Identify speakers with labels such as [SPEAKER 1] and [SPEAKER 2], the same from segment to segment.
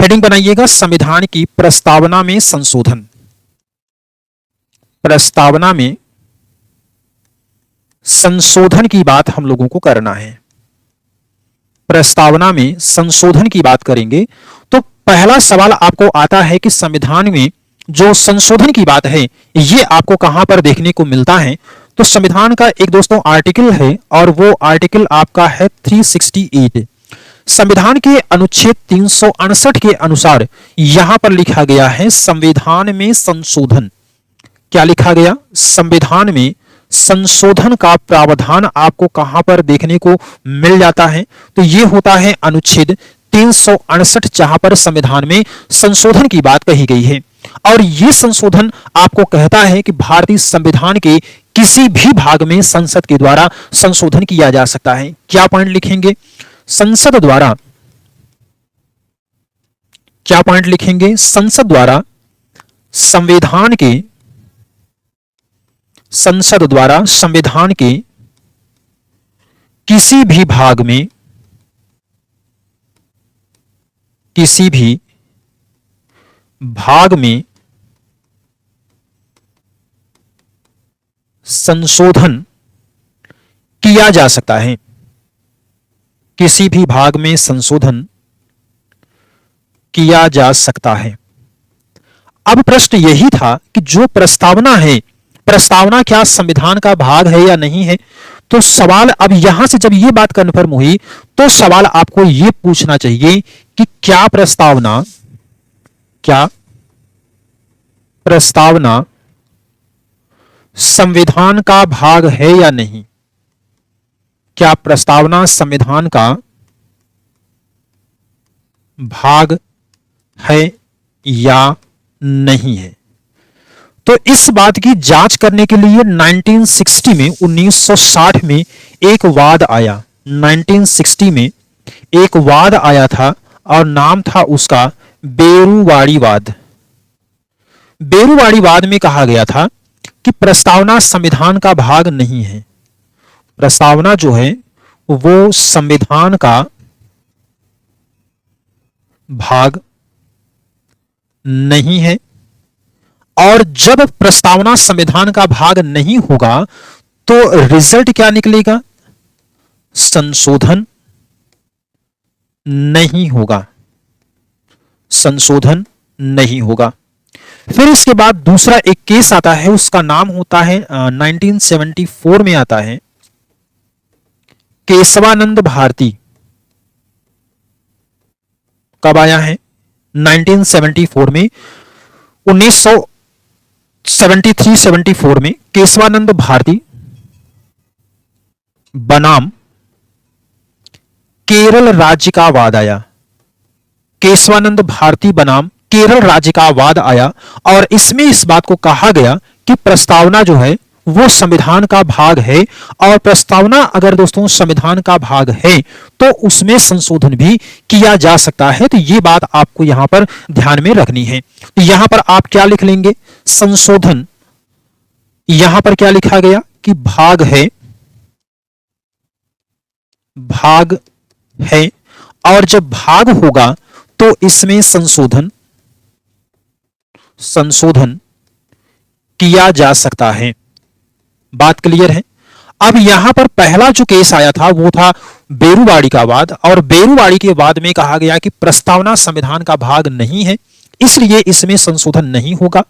[SPEAKER 1] Heading बनाइएगा संविधान की प्रस्तावना में संशोधन। प्रस्तावना में संशोधन की बात हम लोगों को करना है। प्रस्तावना में संशोधन की बात करेंगे तो पहला सवाल आपको आता है कि संविधान में जो संशोधन की बात है ये आपको कहां पर देखने को मिलता है। तो संविधान का एक दोस्तों आर्टिकल है और वो आर्टिकल आपका है 368। संविधान के अनुच्छेद 368 के अनुसार यहां पर लिखा गया है संविधान में संशोधन। क्या लिखा गया? संविधान में संशोधन का प्रावधान आपको कहां पर देखने को मिल जाता है? तो यह होता है अनुच्छेद 368, जहां पर संविधान में संशोधन की बात कही गई है। और यह संशोधन आपको कहता है कि भारतीय संविधान के किसी भी भाग में संसद के द्वारा संशोधन किया जा सकता है। क्या पॉइंट लिखेंगे? संसद द्वारा, क्या पॉइंट लिखेंगे? संसद द्वारा संविधान के, संसद द्वारा संविधान के किसी भी भाग में, किसी भी भाग में संशोधन किया जा सकता है। किसी भी भाग में संशोधन किया जा सकता है। अब प्रश्न यही था कि जो प्रस्तावना है, प्रस्तावना क्या संविधान का भाग है या नहीं है? तो सवाल अब यहां से जब ये बात कन्फर्म हुई तो सवाल आपको ये पूछना चाहिए कि क्या प्रस्तावना, क्या प्रस्तावना संविधान का भाग है या नहीं? क्या प्रस्तावना संविधान का भाग है या नहीं है? तो इस बात की जांच करने के लिए 1960 में, 1960 में एक वाद आया। 1960 में एक वाद आया था और नाम था उसका बेरुवाड़ी वाद। बेरुवाड़ी वाद में कहा गया था कि प्रस्तावना संविधान का भाग नहीं है। प्रस्तावना जो है वो संविधान का भाग नहीं है। और जब प्रस्तावना संविधान का भाग नहीं होगा तो रिजल्ट क्या निकलेगा? संशोधन नहीं होगा, संशोधन नहीं होगा। फिर इसके बाद दूसरा एक केस आता है, उसका नाम होता है 1974 में आता है केशवानंद भारती। कब आया है? 1974 में, 1973-74 में केशवानंद भारती बनाम केरल राज्य का वाद आया। केशवानंद भारती बनाम केरल राज्य का वाद आया और इसमें इस बात को कहा गया कि प्रस्तावना जो है वो संविधान का भाग है। और प्रस्तावना अगर दोस्तों संविधान का भाग है तो उसमें संशोधन भी किया जा सकता है। तो ये बात आपको यहां पर ध्यान में रखनी है। तो यहां पर आप क्या लिख लेंगे? संशोधन। यहां पर क्या लिखा गया कि भाग है, भाग है। और जब भाग होगा तो इसमें संशोधन, संशोधन किया जा सकता है। बात क्लियर है? अब यहां पर पहला जो केस आया था वो था बेरुवाड़ी का वाद, और बेरुवाड़ी के वाद में कहा गया कि प्रस्तावना संविधान का भाग नहीं है, इसलिए इसमें संशोधन नहीं होगा।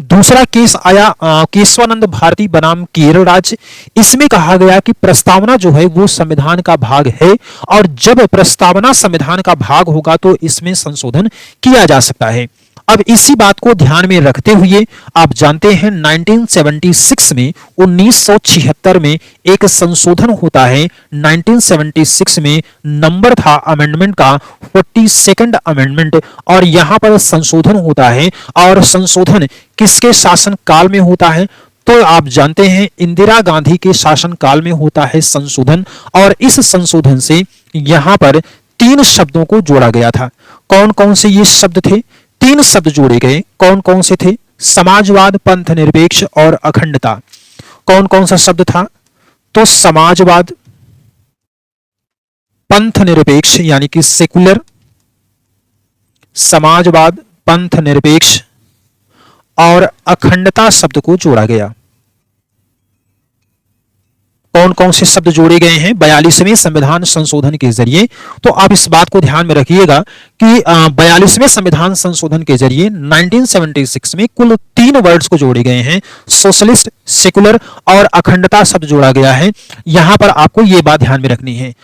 [SPEAKER 1] दूसरा केस आया केशवानंद भारती बनाम केरल राज्य। इसमें कहा गया कि प्रस्तावना जो है वो संविधान का भाग है और जब प्रस्तावना संविधान का भाग होगा तो इसमें संशोधन किया जा सकता है। अब इसी बात को ध्यान में रखते हुए आप जानते हैं 1976 में, 1976 में एक संशोधन होता है। 1976 में नंबर था अमेंडमेंट का 42nd अमेंडमेंट, और यहां पर संशोधन होता है। और संशोधन किसके शासन काल में होता है? तो आप जानते हैं इंदिरा गांधी के शासन काल में होता है संशोधन। और इस संशोधन से यहां पर 3 शब्दों को जोड़ा गया था। कौन कौन से ये शब्द थे? 3 शब्द जोड़े गए। कौन कौन से थे? समाजवाद, पंथ निरपेक्ष और अखंडता। कौन कौन सा शब्द था? तो समाजवाद, पंथ निरपेक्ष यानी कि सेकुलर, समाजवाद, पंथ निरपेक्ष और अखंडता शब्द को जोड़ा गया। कौन कौन से शब्द जोड़े गए हैं 42वें संविधान संशोधन के जरिए? तो आप इस बात को ध्यान में रखिएगा कि 42वें संविधान संशोधन के जरिए 1976 में कुल 3 वर्ड्स को जोड़े गए हैं। सोशलिस्ट, सेकुलर और अखंडता शब्द जोड़ा गया है। यहां पर आपको यह बात ध्यान में रखनी है।